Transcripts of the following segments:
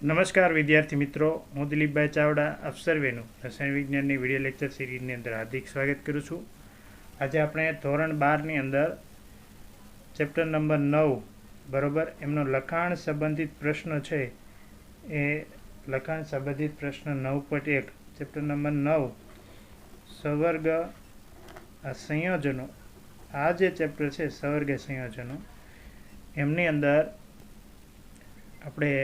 નમસ્કાર વિદ્યાર્થી મિત્રો, હું દિલીપભાઈ ચાવડા આપ સર્વેનું રસાયણ વિજ્ઞાનની વિડીયો લેક્ચર સિરીઝની અંદર હાર્દિક સ્વાગત કરું છું. આજે આપણે ધોરણ 12ની અંદર ચેપ્ટર નંબર 9 બરોબર એમનો લખાણ સંબંધિત પ્રશ્ન છે. એ લખાણ સંબંધિત પ્રશ્ન 9.1 ચેપ્ટર નંબર 9 સવર્ગ સંયોજનો, આ જે ચેપ્ટર છે સવર્ગ સંયોજનો, એમની અંદર આપણે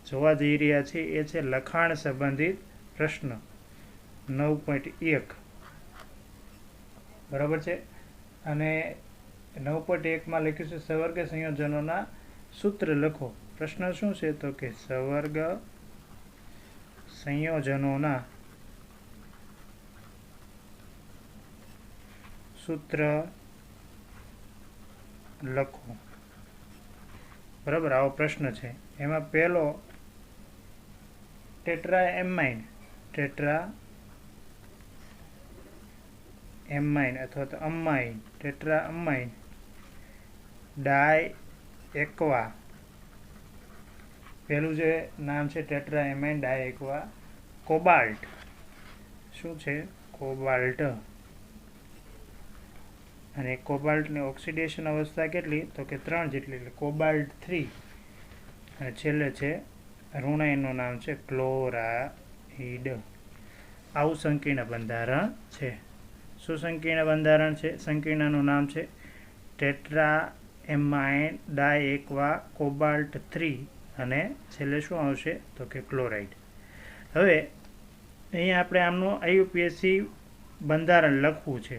જોવા જઈ રહ્યા છીએ એ છે લખાણ સંબંધિત પ્રશ્ન 9.1 બરાબર છે. અને 9.1માં લખ્યું છે સવર્ગ સંયોજનોના સૂત્ર લખો. પ્રશ્ન શું છે તો કે સવર્ગ સંયોજનોના સૂત્ર લખો. બરાબર, આવો પ્રશ્ન છે. એમાં પહેલો ટેટ્રાએમાઇન અથવા તો અમાઇન, ટેટ્રાઅમાઇન ડાયએક્વા, પહેલું જે નામ છે ટેટ્રાએમાઇન ડાયએક્વા કોબાલ્ટ. શું છે? કોબાલ્ટ. અને કોબાલ્ટની ઓક્સિડેશન અવસ્થા કેટલી તો કે 3 જેટલી, એટલે કોબાલ્ટ 3. અને છેલ્લે છે ઋણાયનનું નામ છે ક્લોરાઇડ. આવું સંકીર્ણ બંધારણ છે. શું સંકીર્ણ બંધારણ છે? સંકીર્ણનું નામ છે ટેટ્રાએમાઇન ડાયએક્વા કોબાલ્ટ 3 અને છેલ્લે શું આવશે તો કે ક્લોરાઇડ. હવે અહીંયા આપણે આમનું આઈયુપીએસસી બંધારણ લખવું છે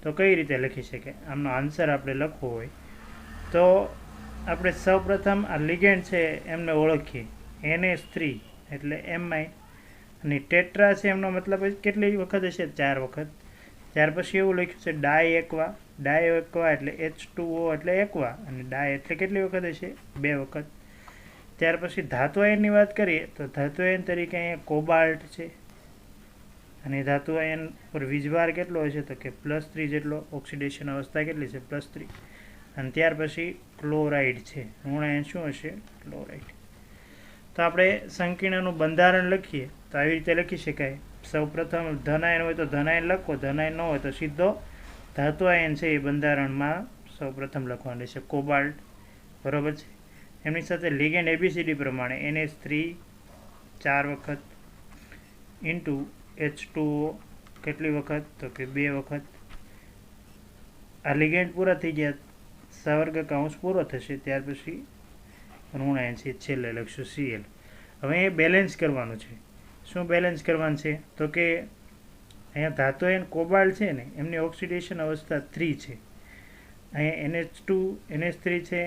તો કઈ રીતે લખી શકે? આમનો આન્સર આપણે લખવો હોય તો આપણે સૌપ્રથમ આ લિગેન્ડ છે એમને ઓળખીએ. NH3 એટલે એમાઇન, અને ટેટ્રા છે એમનો મતલબ કેટલી વખત હશે? 4 વખત. ત્યાર પછી એવું લખ્યું છે ડાયએક્વા એટલે H2O એટલે એક્વા, અને ડાય એટલે કેટલી વખત હશે? 2 વખત. ત્યાર પછી ધાતુ આયનની વાત કરીએ તો ધાતુ આયન તરીકે અહીંયા કોબાલ્ટ છે, અને ધાતુ આયન પર વીજભાર કેટલો હશે તો કે +3 જેટલો. ઓક્સિડેશન અવસ્થા કેટલી છે? +3. અને ત્યાર પછી ક્લોરાઇડ છે, ઋણાયન શું હશે? ક્લોરાઇડ. તો આપણે સંકીર્ણનું બંધારણ લખીએ તો આવી રીતે લખી શકાય. સૌપ્રથમ ધનાયન હોય તો ધનાયન લખો, ધનાયન ન હોય તો સીધો ધાતુ આયન છે એ બંધારણમાં સૌપ્રથમ લખવાનું રહેશે, કોબાલ્ટ. બરાબર છે. એમની સાથે લિગેન્ડ ABCD પ્રમાણે NH3 4 વખત ઇન્ટુ H2O કેટલી વખત તો કે 2 વખત. આ લિગેન્ડ પૂરા થઈ ગયા, સવર્ગ કૌંસ પૂરો થશે, ત્યાર પછી ઋણાયન છે છેલ્લે લખશું Cl. હવે એ બેલેન્સ કરવાનું છે. શું બેલેન્સ કરવાનું છે તો કે અહીંયા ધાતુ આયન કોબાલ્ટ છે ને એમની ઓક્સિડેશન અવસ્થા 3 છે. અહીંયા NH3 છે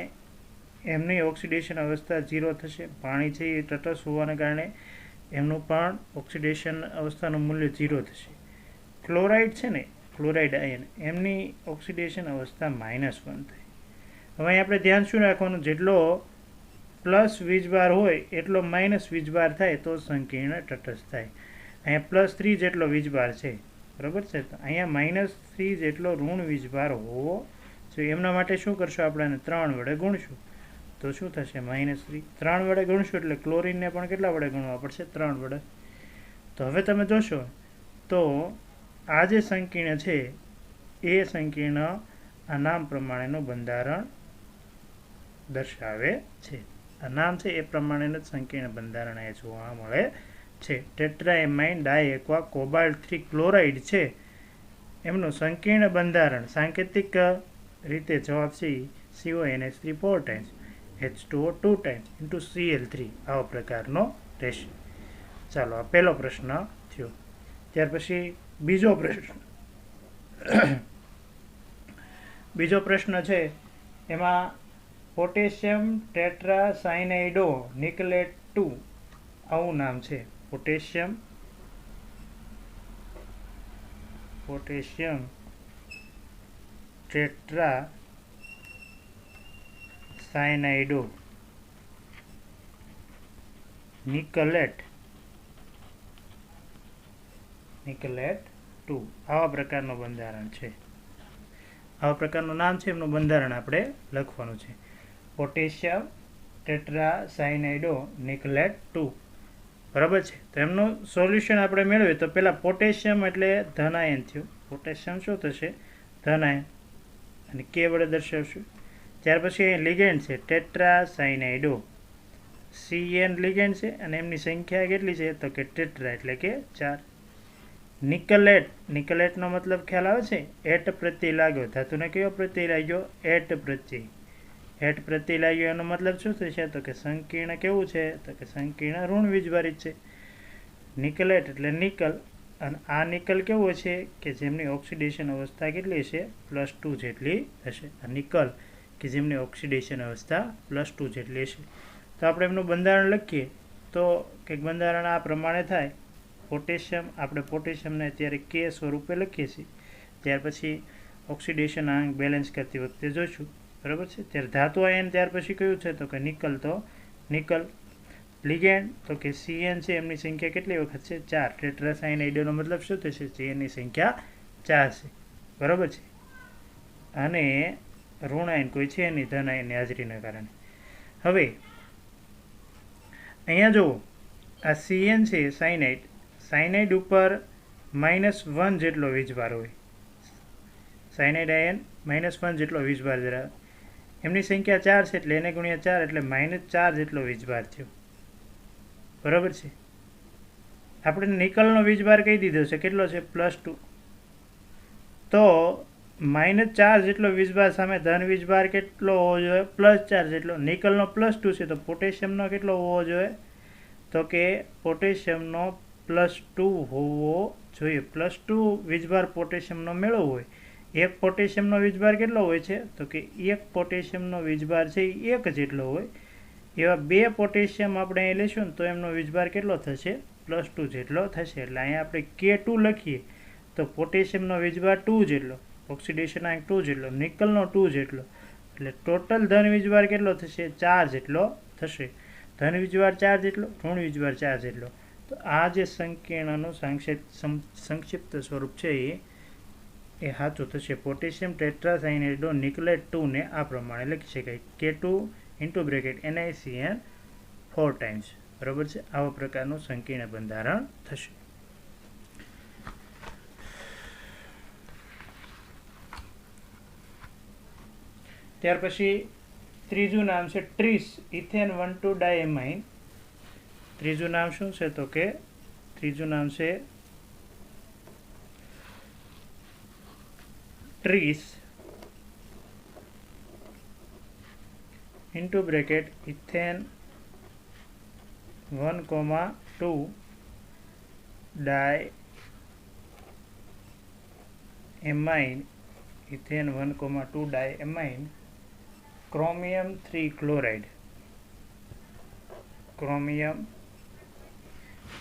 એમની ઓક્સિડેશન અવસ્થા 0 થશે. પાણી છે એ તટસ્થ હોવાને કારણે એમનું પણ ઓક્સિડેશન અવસ્થાનું મૂલ્ય 0 થશે. ક્લોરાઇડ છે ને, ક્લોરાઇડ આયન, એમની ઓક્સિડેશન અવસ્થા -1 થાય. હવે અહીં આપણે ધ્યાન શું રાખવાનું? જેટલો પ્લસ વીજભાર હોય એટલો માઇનસ વીજભાર થાય તો સંકીર્ણ તટસ્થ થાય. અહીંયા +3 જેટલો વીજભાર છે, બરાબર છે, તો અહીંયા -3 જેટલો ઋણ વીજભાર હોવો જોઈએ. એમના માટે શું કરશું? આપણે 3 વડે ગુણશું તો શું થશે? -3. 3 વડે ગુણશું એટલે ક્લોરીનને પણ કેટલા વડે ગુણવા પડશે? 3 વડે. તો હવે તમે જોશો તો આ જે સંકીર્ણ છે એ સંકીર્ણ આ નામ પ્રમાણેનું બંધારણ દર્શાવે છે. આ નામ છે એ પ્રમાણેનું જ સંકીર્ણ બંધારણ એ જોવા મળે છે. ટેટ્રાએમાઇન ડાયએક્વા કોબાલ્ટ 3 ક્લોરાઇડ છે એમનું સંકીર્ણ બંધારણ સાંકેતિક રીતે જવાબ છે CONH3 4 times, H2O 2 times into Cl3 આવો પ્રકારનો રહેશે. ચાલો, આ પહેલો પ્રશ્ન થયો. ત્યાર પછી બીજો પ્રશ્ન છે. એમાં પોટેશિયમ ટેટ્રાસાયનાઇડો નિકલેટ 2 આવું નામ છે. પોટેશિયમ ટેટ્રાસાયનાઇડો નિકલેટ 2 આવા પ્રકારનું બંધારણ છે. આવા પ્રકારનું નામ છે એમનું બંધારણ આપણે લખવાનું છે. પોટેશિયમ ટેટ્રાસાયનાઇડો નિકલેટ 2. બરાબર છે. તો એમનું સોલ્યુશન આપણે મેળવીએ તો પહેલાં પોટેશિયમ એટલે ધન આયન થયું. પોટેશિયમ શું થશે? ધન આયન, અને કે વડે દર્શાવશું. ત્યાર પછી લિગેન્ડ છે ટેટ્રાસાયનાઇડો, CN લિગેન્ડ છે અને એમની સંખ્યા કેટલી છે? તો કે ટેટ્રા એટલે કે 4. નિકલેટ, નિકલેટનો મતલબ ખ્યાલ આવે છે? એટ પ્રત્યય લાગ્યો. ધાતુને કયો પ્રત્યય લાગ્યો? એટ પ્રત્યય. એટ પ્રત્યય લાગ્યો એનો મતલબ શું થશે? તો કે સંકીર્ણ કેવું છે? તો કે સંકીર્ણ ઋણ વીજભારિત છે. નિકલેટ એટલે નિકલ, અને આ નિકલ કેવો છે? કે જેમની ઓક્સિડેશન અવસ્થા કેટલી છે? +2 જેટલી હશે. આ નિકલ કે જેમની ઓક્સિડેશન અવસ્થા +2 જેટલી હશે. તો આપણે એમનું બંધારણ લખીએ તો કંઈક બંધારણ આ પ્રમાણે થાય. પોટેશિયમ, આપણે પોટેશિયમને અત્યારે કે સ્વરૂપે લખીએ છીએ. ત્યાર પછી ઓક્સિડેશન આંક બેલેન્સ કરતી વખતે જોઈશું. બરાબર છે. ત્યારે ધાતુ આયન ત્યાર પછી કયું છે? તો કે નિકલ. તો નિકલ. લિગેન્ડ તો કે CN છે, એમની સંખ્યા કેટલી વખત છે? 4. ટેટ્રાસાયનાઇડનો મતલબ શું થશે? CNની સંખ્યા 4 છે. બરાબર છે. અને ઋણ આયન કોઈ છે નહીં ધન આયનની હાજરીના કારણે. હવે અહીંયા જુઓ, આ CN છે સાયનાઇડ, સાયનાઇડ ઉપર -1 જેટલો વીજભાર હોય. સાયનાઇડ આયન -1 જેટલો વીજભાર ધરાવે. એમની સંખ્યા 4 છે એટલે એને ગુણ્યા 4 એટલે -4 જેટલો વીજભાર થયો. બરાબર છે. આપણે નિકલનો વીજભાર કહી દીધો છે કેટલો છે? +2. તો -4 જેટલો વીજભાર સામે ધન વીજભાર કેટલો હોવો જોઈએ? +4 જેટલો. નિકલનો +2 છે તો પોટેશિયમનો કેટલો હોવો જોઈએ? તો કે પોટેશિયમનો +2 હોવો જોઈએ. +2 વીજભાર પોટેશિયમનો મેળવવો હોય. એક પોટેશિયમનો વીજભાર કેટલો હોય છે? તો કે એક પોટેશિયમનો વીજભાર છે એ 1 જેટલો હોય. એવા 2 પોટેશિયમ આપણે અહીં લઈશું ને તો એમનો વીજભાર કેટલો થશે? +2 જેટલો થશે. એટલે અહીંયા આપણે K2 લખીએ તો પોટેશિયમનો વીજભાર 2 જેટલો, ઓક્સિડેશન આંક 2 જેટલો, નિકલનો 2 જેટલો, એટલે ટોટલ ધન વીજભાર કેટલો થશે? 4 જેટલો થશે. ધન વીજભાર 4 જેટલો, ઋણ વીજભાર 4 જેટલો. તો આ જે સંકીર્ણનું સંક્ષિપ્ત સ્વરૂપ છે એ સાચું થશે. પોટેશિયમ ટેટ્રાસાયનાઇડો નિકલેટ 2 ને આ પ્રમાણે લખી શકાય. K2 NiCN 4 times. બરાબર છે. આવા પ્રકારનું સંકીર્ણ બંધારણ થશે. ત્યાર પછી ત્રીજું નામ છે ટ્રીસ ઇથેન 1,2-ડાયમાઇન. ત્રીજું નામ શું છે? તો કે ત્રીજું નામ છે tris ethane one two diamine, ethane one two diamine chromium 3 chloride. Chromium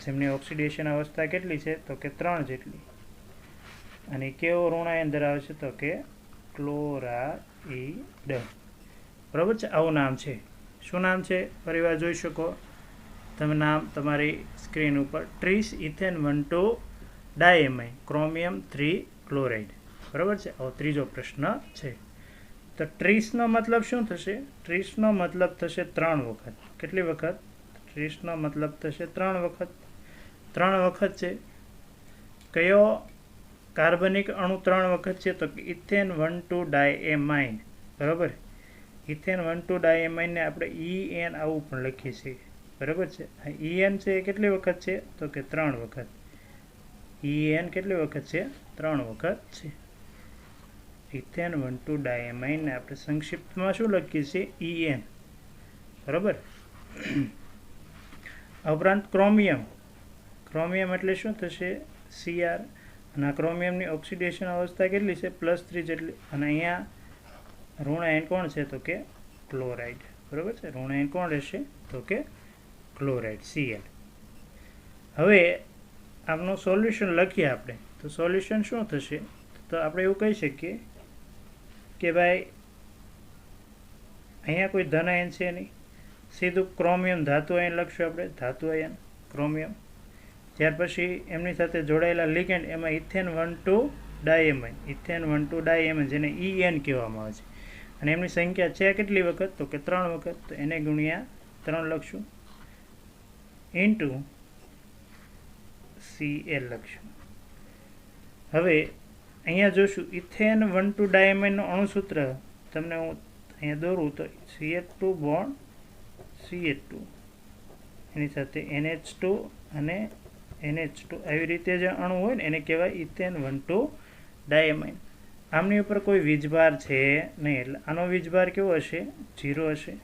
જેમની ઓક્સિડેશન અવસ્થા કેટલી છે? તો કે 3 જેટલી. અને કેવો ઋણ આયન ધરાવે છે? તો કે ક્લોરાઇડ. બરાબર છે. આવું નામ છે. શું નામ છે? ફરીવાર જોઈ શકો તમે નામ તમારી સ્ક્રીન ઉપર. Tris ethane one two diamine chromium 3 chloride. બરાબર છે. આવો ત્રીજો પ્રશ્ન છે. તો ટ્રીસનો મતલબ શું થશે? ટ્રીસનો મતલબ થશે 3 વખત. કેટલી વખત? ટ્રીસનો મતલબ થશે 3 વખત. 3 વખત છે. કયો કાર્બનિક અણુ 3 વખત છે? તો ઇથેન 1,2-ડાયએમાઇન. બરાબર. ઇથેન 1,2-ડાયએમાઇનને આપણે EN આવું પણ લખીએ છીએ. બરાબર છે. આ EN છે એ કેટલી વખત છે? તો કે 3 વખત. EN કેટલી વખત છે? 3 વખત છે. ઇથેન 1,2-ડાયએમાઇનને આપણે સંક્ષિપ્તમાં શું લખીએ છીએ? EN. બરાબર. ઉપરાંત ક્રોમિયમ. ક્રોમિયમ એટલે શું થશે? Cr. અને આ ક્રોમિયમની ઓક્સિડેશન અવસ્થા કેટલી છે? +3 જેટલી. અને અહીંયા ઋણ આયન કોણ છે? તો કે ક્લોરાઇડ. બરાબર છે. ઋણ આયન કોણ રહેશે? તો કે ક્લોરાઇડ, Cl. હવે આમનું સોલ્યુશન લખીએ આપણે. તો સોલ્યુશન શું થશે? તો આપણે એવું કહી શકીએ કે ભાઈ અહીંયા કોઈ ધન આયન છે નહીં. સીધું ક્રોમિયમ ધાતુ આયન લખશું આપણે. ધાતુ આયન ક્રોમિયમ. ત્યાર પછી એમની સાથે જોડાયેલા લિગેન્ડ, એમાં ઇથેન 1,2-ડાયએમાઇન. ઇથેન 1,2-ડાયએમાઇન જેને EN કહેવામાં આવે છે. અને એમની સંખ્યા છે કેટલી વખત? તો કે 3 વખત. તો એને ગુણ્યા 3 લખશું ઇન્ટુ Cl લખશું. હવે અહીંયા જોશું ઇથેન 1,2 ડાયમાઇનનું અણુસૂત્ર તમને હું અહીંયા દોરું તો CH2 બોન્ડ CH2 એની સાથે NH2 અને NH2 આવી રીતે જે અણુ હોય ને એને કહેવાય ઇથેન 1,2 ડાયમાઇન. આમની ઉપર કોઈ વીજભાર છે નહીં એટલે આનો વીજભાર કેવો હશે 0 હશે.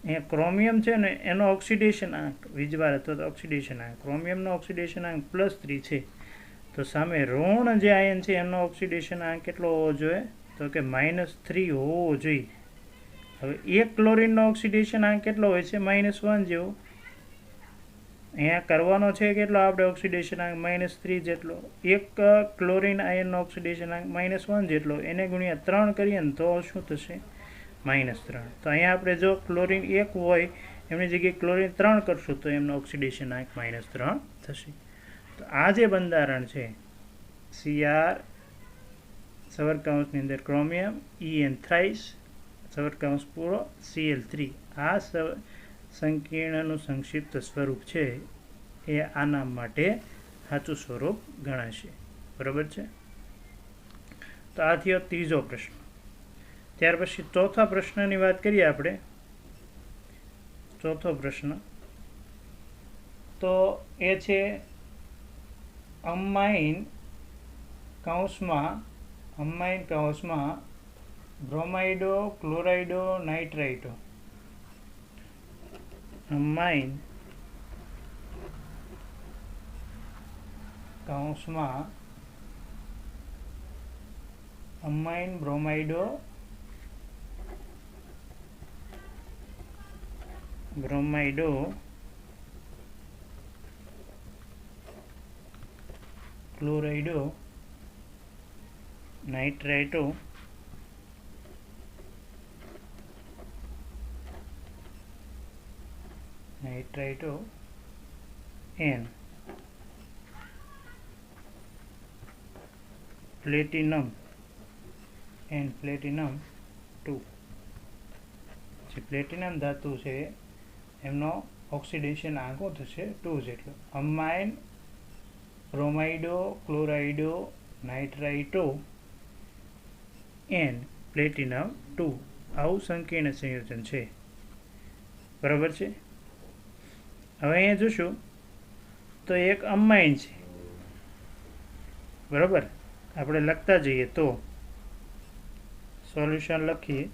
અહીંયા ક્રોમિયમ છે ને એનો ઓક્સિડેશન આંક વીજભાર અથવા તો ઓક્સિડેશન આંક ક્રોમિયમનો ઓક્સિડેશન આંક +3 છે તો સામે ઋણ જે આયન છે એનો ઓક્સિડેશન આંક કેટલો હોવો જોઈએ તો કે -3 હોવો જોઈએ. હવે એક ક્લોરીનનો ઓક્સિડેશન આંક કેટલો હોય છે -1 જેવો. અહીંયા કરવાનો છે કેટલો આપણે ઓક્સિડેશન આંક -3 જેટલો. એક ક્લોરીન આયનનો ઓક્સિડેશન આંક -1 જેટલો એને ગુણ્યા 3 કરીએ ને તો શું થશે -3. તો અહીંયા આપણે જો ક્લોરીન 1 હોય એમની જગ્યાએ ક્લોરીન 3 કરશું તો એમનો ઓક્સિડેશન આંક -3 થશે. તો આ જે બંધારણ છે Cr સવરકૌંસની અંદર ક્રોમિયમ En થ્રાઇસ સવરકૌંસ પૂરો Cl3 આ સંકીર્ણનું સંક્ષિપ્ત સ્વરૂપ છે એ આ નામ માટે સાચું સ્વરૂપ ગણાશે. બરાબર છે. તો આ થયો ત્રીજો પ્રશ્ન. ત્યાર પછી ચોથા પ્રશ્નની વાત કરીએ આપણે. ચોથો પ્રશ્ન તો એ છે અમાઇન કૌંસમાં બ્રોમાઇડો ક્લોરાઇડો નાઇટ્રાઇટો. અમાઇન કૌંસમાં બ્રોમાઇડો ક્લોરાઇડો નાઇટ્રાઇટો N પ્લેટિનમ 2. જે પ્લેટિનમ ધાતુ છે એમનો ઓક્સિડેશન આંક થશે 2 જેટલો. અમાઇન બ્રોમાઇડો ક્લોરાઇડો નાઇટ્રાઇટો N પ્લેટિનમ 2 આવું સંકીર્ણ સંયોજન છે. બરાબર છે. હવે અહીંયા જોશું તો એક અમાઇન છે. બરાબર. આપણે લખતા જઈએ તો સોલ્યુશન લખીએ.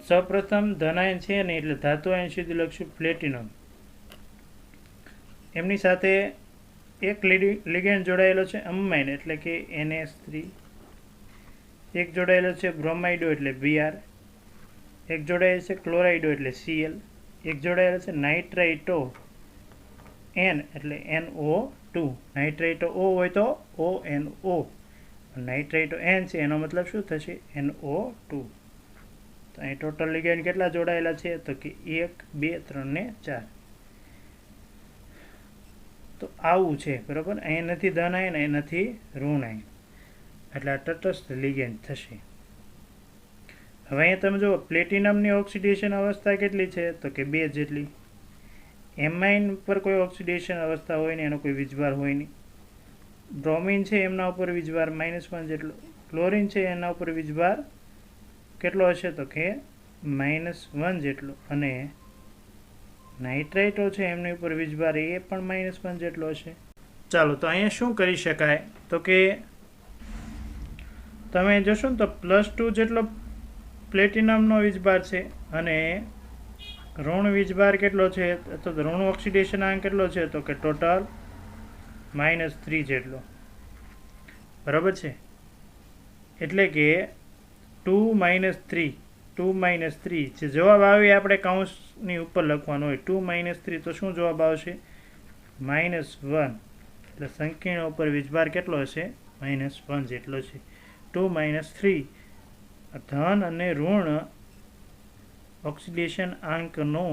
સૌપ્રથમ ધનાયન છે ને એટલે ધાતુ આયન સુધી લખશું પ્લેટિનમ. એમની સાથે એક લિગેન્ડ જોડાયેલો છે અમાઇન એટલે કે NH3. એક જોડાયેલો છે બ્રોમાઇડો એટલે Br. એક જોડાયેલો છે ક્લોરાઇડો એટલે Cl. એક જોડાયેલો છે નાઇટ્રાઇટો N એટલે NO2. નાઇટ્રાઇટો O હોય તો ONO. નાઇટ્રાઇટો N છે એનો મતલબ શું થશે NO2. તો અહીં ટોટલ લિગેન્ડ કેટલા જોડાયેલા છે તો કે 1 2 3 ને 4. તો આવું છે. બરાબર. અહીં નથી ધન આયન અહીં નથી ઋણ આયન એટલે આ તટસ્થ લિગેન્ડ થશે. હવે અહીંયા તમે જુઓ પ્લેટિનમની ઓક્સિડેશન અવસ્થા કેટલી છે તો કે 2 જેટલી. એમાઇન પર કોઈ ઓક્સિડેશન અવસ્થા હોય ને એનો કોઈ વીજભાર હોય નહીં. બ્રોમિન છે એમના ઉપર વીજભાર -1 જેટલો. ક્લોરિન છે એના ઉપર વીજભાર કેટલો હશે તો કે -1 જેટલો. અને નાઇટ્રાઇટો છે એમની ઉપર વીજભાર એ પણ -1 જેટલો હશે. ચાલો તો અહીંયા શું કરી શકાય તો કે તમે જોશો ને તો +2 જેટલો પ્લેટિનમનો વીજભાર છે અને ઋણ વીજભાર કેટલો છે તો ઋણ ઓક્સિડેશન આંક કેટલો છે તો કે ટોટલ -3 જેટલો. બરાબર છે. એટલે કે 2 3 જે જવાબ આવે આપણે કૌંસની ઉપર લખવાનો હોય. 2 3 તો શું જવાબ આવશે -1. એટલે સંકીર્ણ ઉપર વીજભાર કેટલો હશે -1 જેટલો છે. 2 3 ધન અને ઋણ ઓક્સિડેશન આંકનો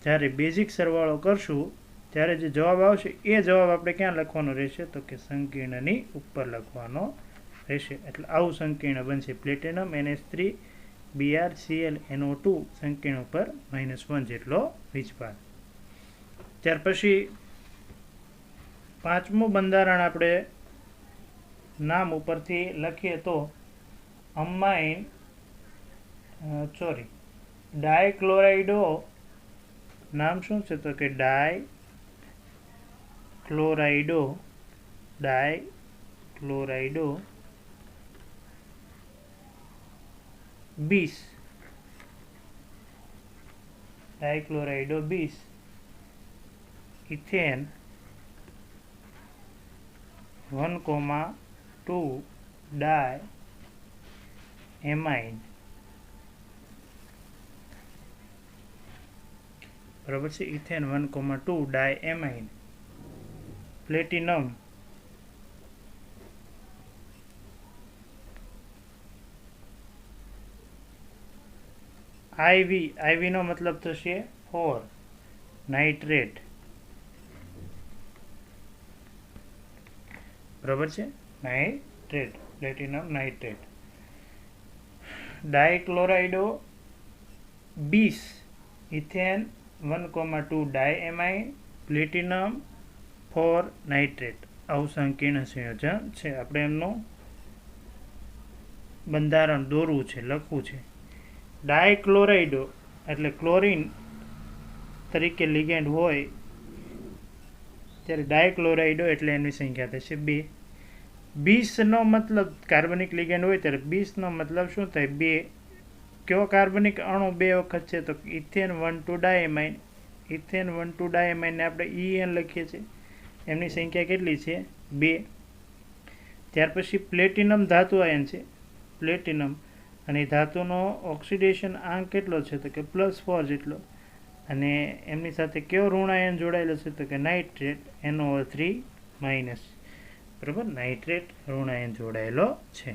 જ્યારે બેઝિક સરવાળો કરશું ત્યારે જે જવાબ આવશે એ જવાબ આપણે ક્યાં લખવાનો રહેશે તો કે સંકીર્ણની ઉપર લખવાનો રહેશે. એટલે આવું સંકીર્ણ બનશે પ્લેટિનમ NH3 BrClNO2 સંકીર્ણ ઉપર -1 જેટલો વીજભાર. ત્યાર પછી પાંચમું બંધારણ આપણે નામ ઉપરથી લખીએ તો ડાયક્લોરાઇડો. નામ શું છે તો કે ડાયક્લોરાઇડો બીસ. Ethane 1,2 diamine. બરાબર છે. Ethane 1,2 diamine. પ્લેટિનમ IV નો મતલબ થશે 4 નાઇટ્રેટ. બરાબર છે. Nitrate, platinum nitrate. Dichlorido bis. Ethane 1,2 diamine. Platinum 4 nitrate. આવું સંકીર્ણ સંયોજન છે. આપણે એમનું બંધારણ દોરવું છે, લખવું છે. ડાયક્લોરાઇડો એટલે ક્લોરીન તરીકે લિગેન્ડ હોય ત્યારે ડાયક્લોરાઇડો એટલે એની સંખ્યા થશે 2. બીસનો મતલબ કાર્બનિક લિગેન્ડ હોય ત્યારે બીસનો મતલબ શું થાય? 2. કયો કાર્બનિક અણુ 2 વખત છે તો ઇથેન 1,2 ડાયએમાઇન. ઇથેન 1,2 ડાયએમાઇનને આપણે EN લખીએ છીએ. એમની સંખ્યા કેટલી છે? 2. ત્યાર પછી પ્લેટિનમ ધાતુ આયન છે. પ્લેટિનમ અને ધાતુનો ઓક્સિડેશન આંક કેટલો છે તો કે +4 જેટલો. અને એમની સાથે કયો ઋણાયન જોડાયેલો છે તો કે નાઇટ્રેટ NO3-. બરાબર, નાઇટ્રેટ ઋણાયન જોડાયેલો છે.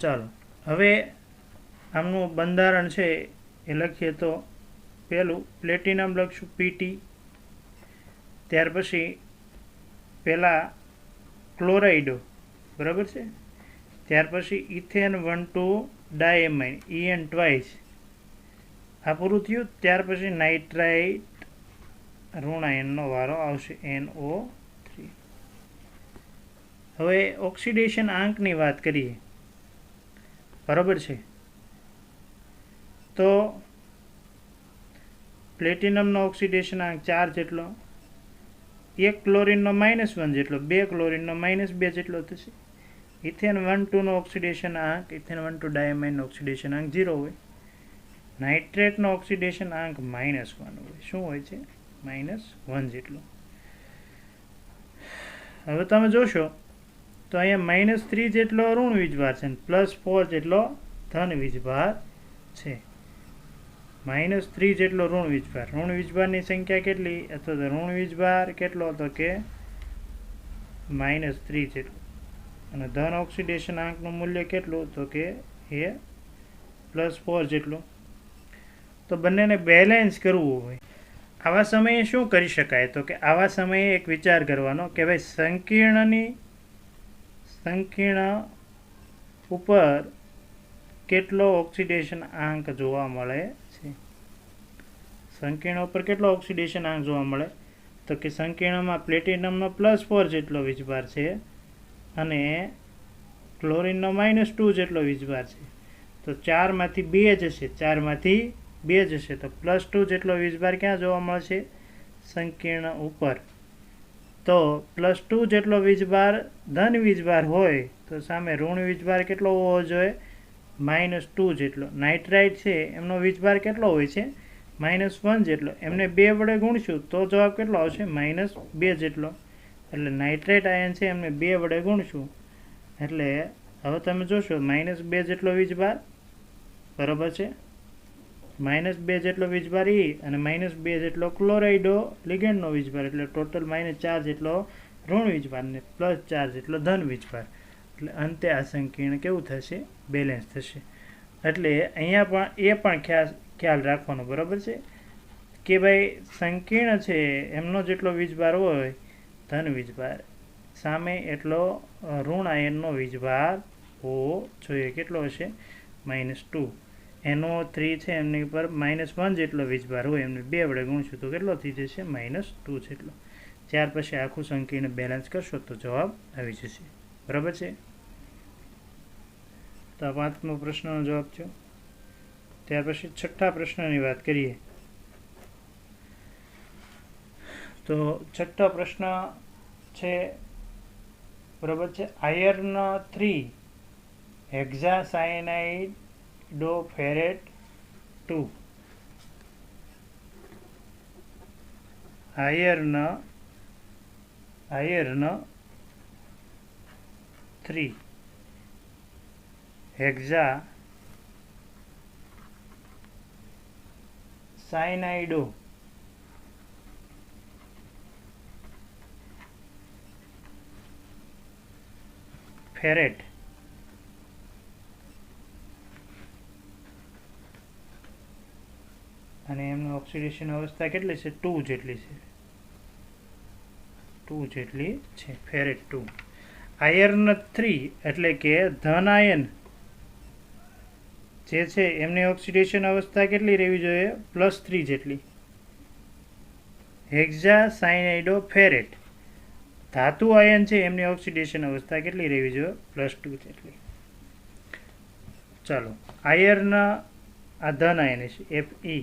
ચાલો હવે આમનું બંધારણ છે એ લખીએ તો પહેલું પ્લેટિનમ લખશું PT. ત્યાર પછી પહેલાં ક્લોરાઇડો. બરાબર છે. ત્યાર પછી ઇથેન 1,2 ડાયએમાઇન EN ટ્વાઇસ. આ પૂરું થયું. ત્યાર પછી નાઇટ્રાઇટ ઋણાયનનો વારો આવશે NO3. હવે ઓક્સિડેશન આંકની વાત કરીએ. બરાબર છે. તો પ્લેટિનમનો ઓક્સિડેશન આંક 4 જેટલો, 1 ક્લોરીનનો -1 જેટલો, 2 ક્લોરીનનો -2 જેટલો થશે. ઇથેન 1,2 નો ઓક્સિડેશન આંક, ઇથેન 1,2 ડાયમાઇનનો ઓક્સિડેશન આંક 0 હોય. નાઇટ્રેટનો ઓક્સિડેશન આંક -1 હોય. શું હોય છે? -1 જેટલો. હવે તમે જોશો તો અહીંયા -3 જેટલો ઋણ વીજભાર છે અને +4 જેટલો ધન વીજભાર છે. -3 જેટલો ઋણ વીજભાર. ઋણ વીજભારની સંખ્યા કેટલી અથવા તો ઋણ વીજભાર કેટલો હતો કે -3 જેટલો. અને ધન ઓક્સિડેશન આંકનું મૂલ્ય કેટલું તો કે એ +4 જેટલું. તો બંનેને બેલેન્સ કરવું હોય આવા સમયે શું કરી શકાય તો કે આવા સમયે એક વિચાર કરવાનો કે ભાઈ સંકીર્ણ ઉપર કેટલો ઓક્સિડેશન આંક જોવા મળે છે. સંકીર્ણ ઉપર કેટલો ઓક્સિડેશન આંક જોવા મળે તો કે સંકીર્ણમાં પ્લેટિનમનો +4 જેટલો વીજભાર છે અને ક્લોરીનનો -2 જેટલો વીજભાર છે. તો 4માંથી 2 જશે, 4માંથી 2 જશે તો +2 જેટલો વીજભાર ક્યાં જોવા મળશે? સંકીર્ણ ઉપર. તો +2 જેટલો વીજભાર ધન વીજભાર હોય તો સામે ઋણ વીજભાર કેટલો હોવો જોઈએ? -2 જેટલો. નાઇટ્રાઇટ છે એમનો વીજભાર કેટલો હોય છે? -1 જેટલો. એમને 2 વડે ગુણશું તો જવાબ કેટલો આવશે? -2 જેટલો. એટલે નાઇટ્રેટ આયન છે એમને 2 વડે ગુણશું એટલે હવે તમે જોશો -2 જેટલો વીજભાર. બરાબર છે. -2 જેટલો વીજભાર અને -2 જેટલો ક્લોરાઇડો લિગેન્ડનો વીજભાર એટલે ટોટલ -4 જેટલો ઋણ વીજભાર ને +4 જેટલો ધન વીજભાર. એટલે અંતે આ સંકીર્ણ કેવું થશે? બેલેન્સ થશે. એટલે અહીંયા પણ ખ્યાલ રાખવાનો. બરાબર છે કે ભાઈ સંકીર્ણ છે એમનો જેટલો વીજભાર હોય ધન વીજભાર સામે એટલો ઋણ આયનનો વીજભાર હોવો જોઈએ. કેટલો હશે? -2 NO3 છે એમની પર -1 જેટલો વીજભાર હોય એમને 2 વડે ગુણશું તો કેટલો થઈ જશે -2 જેટલો. ત્યાર પછી આખું સંકીર્ણ બેલેન્સ કરશો તો જવાબ આવી જશે. બરાબર છે. તો આ 5મો પ્રશ્નનો જવાબ થયો. ત્યાર પછી 6થા પ્રશ્નની વાત કરીએ તો 6થો પ્રશ્ન છે બરાબર છે આયર્ન 3 હેક્ઝાસાયનાઇડોફેરેટ 2 આયર્ન 3 હેક્ઝાસાયનાઇડો ફેરેટ અને એમની ઓક્સિડેશન અવસ્થા કેટલી છે 2 જેટલી છે 2 જેટલી છે ફેરેટ 2. આયર્ન 3 એટલે કે ધન આયન જે છે એમની ઓક્સિડેશન અવસ્થા કેટલી રહેવી જોઈએ +3 જેટલી. હેક્ઝાસાયનાઇડોફેરેટ ધાતુ આયન છે એમની ઓક્સિડેશન અવસ્થા કેટલી રહેવી જોઈએ +2 જેટલી. ચાલો આયર્ન આ ધન આયન છે Fe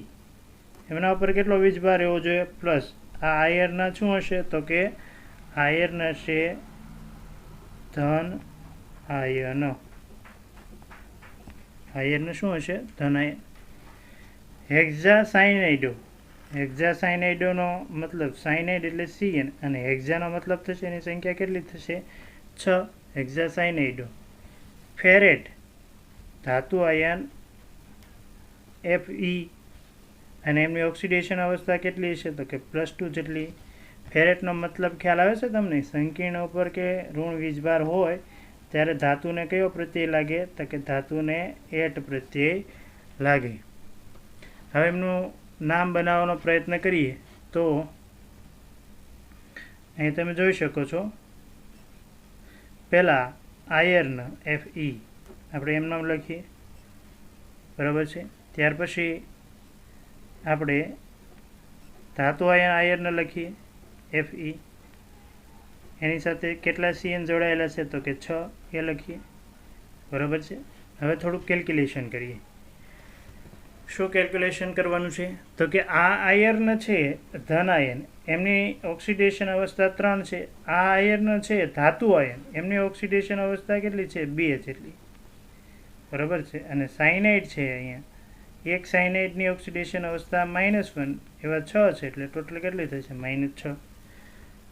એમના ઉપર કેટલો વીજભાર રહેવો જોઈએ પ્લસ. આ આયર્ન શું હશે તો કે આયર્ન હશે ધન આયન. આયર્ન શું હશે ધન આયન. હેક્ઝાસાયનાઇડોનો મતલબ સાયનાઇડ એટલે Cn અને હેક્ઝાનો મતલબ થશે એની સંખ્યા કેટલી થશે 6 હેક્ઝાસાયનાઇડો. ફેરેટ ધાતુ આયન Fe અને એમની ઓક્સિડેશન અવસ્થા કેટલી છે તો કે +2 જેટલી. ફેરેટનો મતલબ ખ્યાલ આવે છે તમને સંકીર્ણ ઉપર કે ઋણ વીજભાર હોય ત્યારે ધાતુને કયો પ્રત્યય લાગે તો કે ધાતુને એટ પ્રત્યય લાગે. હવે એમનું નામ બનાવવાનો પ્રયત્ન કરીએ તો અહીં તમે જોઈ શકો છો પહેલાં આયર્ન Fe આપણે એમ નામ લખીએ બરાબર છે. ત્યાર પછી આપણે ધાતુ આયર્ન લખીએ Fe એની સાથે કેટલા Cn જોડાયેલા છે તો કે 6 એ લખીએ બરાબર છે. હવે થોડુંક કેલ્ક્યુલેશન કરીએ. શું કેલ્ક્યુલેશન કરવાનું છે તો કે આ આયર્ન છે ધન આયન એમની ઓક્સિડેશન અવસ્થા 3 છે. આ આયર્ન છે ધાતુ આયન એમની ઓક્સિડેશન અવસ્થા કેટલી છે 2 જેટલી બરાબર છે. અને સાયનાઇડ છે અહીંયા એક સાયનાઇડની ઓક્સિડેશન અવસ્થા -1 એવા 6 છે એટલે ટોટલ કેટલી થશે -6.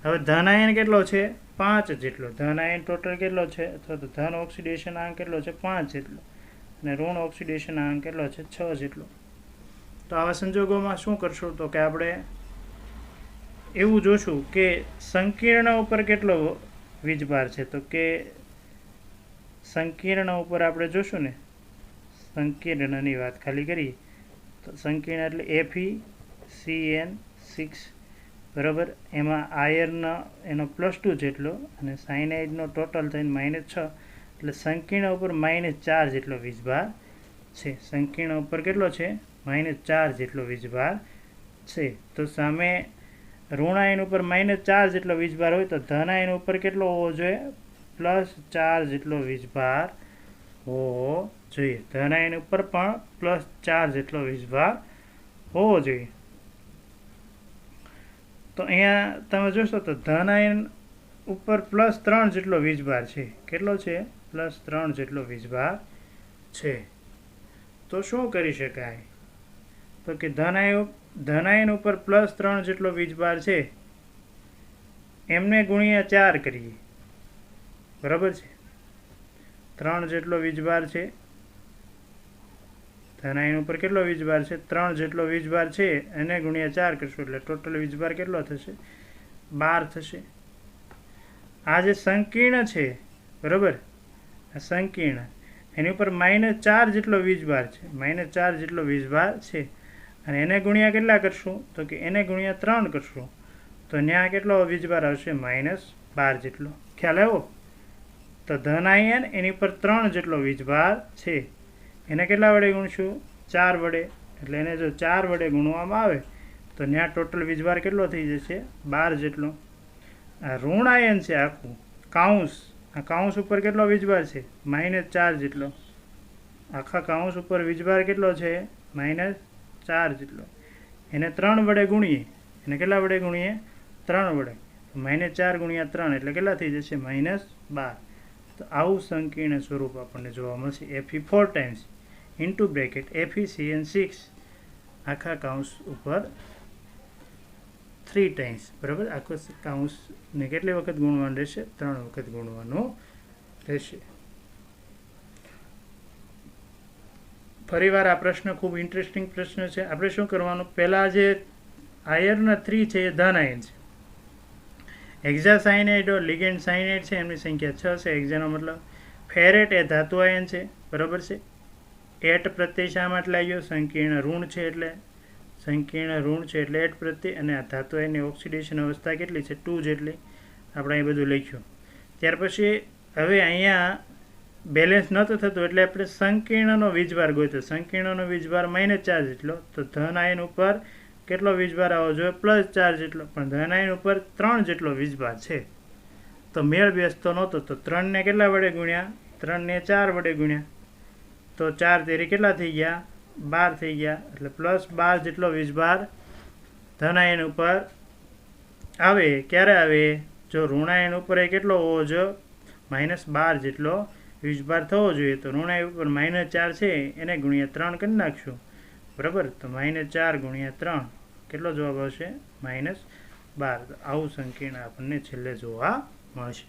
હવે ધન આયન કેટલો છે 5 જેટલો. ધન આયન ટોટલ કેટલો છે અથવા તો ધન ઓક્સિડેશન આંક કેટલો છે 5 જેટલો અને ઋણ ઓક્સિડેશન આંક કેટલો છે 6 જેટલો. તો આવા સંજોગોમાં શું કરશું તો કે આપણે એવું જોશું કે સંકીર્ણ ઉપર કેટલો વીજભાર છે તો કે સંકીર્ણ ઉપર આપણે જોશું ને સંકીર્ણની વાત ખાલી કરીએ તો સંકીર્ણ એટલે FeCN6 બરાબર. એમાં આયર્ન એનો +2 જેટલો અને સાયનાઇડનો ટોટલ થઈને -6 એટલે સંકીર્ણ ઉપર -4 જેટલો વીજભાર છે. સંકીર્ણ ઉપર કેટલો છે -4 જેટલો વીજભાર છે. તો સામે ઋણ આયન ઉપર -4 જેટલો વીજભાર હોય તો ધન આયન ઉપર કેટલો હોવો જોઈએ +4 જેટલો વીજભાર હોવો જોઈએ. ધન આયન ઉપર પણ +4 જેટલો વીજભાર હોવો જોઈએ. તો અહીંયા તમે જોશો તો ધન આયન ઉપર +3 જેટલો વીજભાર છે. કેટલો છે +3 જેટલો વીજભાર છે. તો શું કરી શકાય તો કે ધન આયન ઉપર +3 જેટલો વીજભાર છે એમને ગુણ્યા 4 કરીએ બરાબર છે. 3 જેટલો વીજભાર છે ધન આયન ઉપર કેટલો વીજભાર છે 3 જેટલો વીજભાર છે એને ગુણ્યા 4 કરશું એટલે ટોટલ વીજભાર કેટલો થશે 12 થશે. આ જે સંકીર્ણ છે બરાબર આ સંકીર્ણ એની ઉપર -4 જેટલો વીજભાર છે -4 જેટલો વીજભાર છે અને એને ગુણ્યા કેટલા કરશું તો કે એને ગુણ્યા 3 કરશું તો ત્યાં કેટલો વીજભાર આવશે -12 જેટલો. ખ્યાલ આવ્યો. તો ધન આયન એની પર 3 જેટલો વીજભાર છે એને કેટલા વડે ગુણશું? 4 વડે. એટલે એને જો 4 વડે ગુણવામાં આવે તો ત્યાં ટોટલ વીજભાર કેટલો થઈ જશે? 12 જેટલો. આ ઋણાયન છે આખું કાઉન્સ, આ કાઉન્સ ઉપર કેટલો વીજભાર છે? -4 જેટલો. આખા કાઉન્સ ઉપર વીજભાર કેટલો છે? -4 જેટલો. એને 3 વડે ગુણીએ. એને કેટલા વડે ગુણીએ? 3 વડે. -4 ગુણ્યા 3 એટલે કેટલા થઈ જશે? -12. તો આવું સંકીર્ણ સ્વરૂપ આપણને જોવા મળશે. Fe 4 times into bracket FeCN 6 આખા કાઉન્સ ઉપર 3 ટાઈમ્સ. બરાબર. આખો કાઉન્સને કેટલી વખત ગુણવાનું રહેશે? 3 વખત ગુણવાનું રહેશે. ફરીવાર આ પ્રશ્ન ખૂબ ઇન્ટરેસ્ટિંગ પ્રશ્ન છે. આપણે શું કરવાનું? પહેલાં જે આયર્નના 3 છે એ ધન આયન છે. હેક્ઝાસાયનાઇડ લિગેન્ડ સાયનાઇડ છે એમની સંખ્યા 6 છે. હેક્ઝાનો મતલબ. ફેરેટ એ ધાતુ આયન છે. બરાબર છે. એટ પ્રત્યય શા માટે લાગ્યો? સંકીર્ણ ઋણ છે એટલે. સંકીર્ણ ઋણ છે એટલે એટ પ્રત્યય. અને આ ધાતુ આયનની ઓક્સિડેશન અવસ્થા કેટલી છે? 2 જેટલી. આપણે અહીં બધું લખ્યું. ત્યાર પછી હવે અહીંયા બેલેન્સ નહોતું થતું એટલે આપણે સંકીર્ણનો વીજભાર ગોત્યો. સંકીર્ણનો વીજભાર -4 જેટલો. તો ધન આયન ઉપર કેટલો વીજભાર આવવો જોઈએ? +4 જેટલો. પણ ધન આયન ઉપર 3 જેટલો વીજભાર છે. તો મેળ બેસતો નહોતો. તો 3 ને કેટલા વડે ગુણ્યા? 3 ને 4 વડે ગુણ્યા. તો 4 તેરી કેટલા થઈ ગયા? 12 થઈ ગયા. એટલે +12 જેટલો વીજભાર ધન આયન ઉપર આવે. ક્યારે આવે? જો ઋણાયન ઉપર એ કેટલો હોવો જોઈએ? -12 જેટલો વીજભાર થવો જોઈએ. તો ઋણાયન ઉપર -4 છે એને ગુણ્યા 3 કરી નાખશું. બરાબર. તો -4 ગુણ્યા 3 કેટલો જવાબ આવશે? -12. તો આવું સંકીર્ણ આપણને છેલ્લે જોવા મળશે.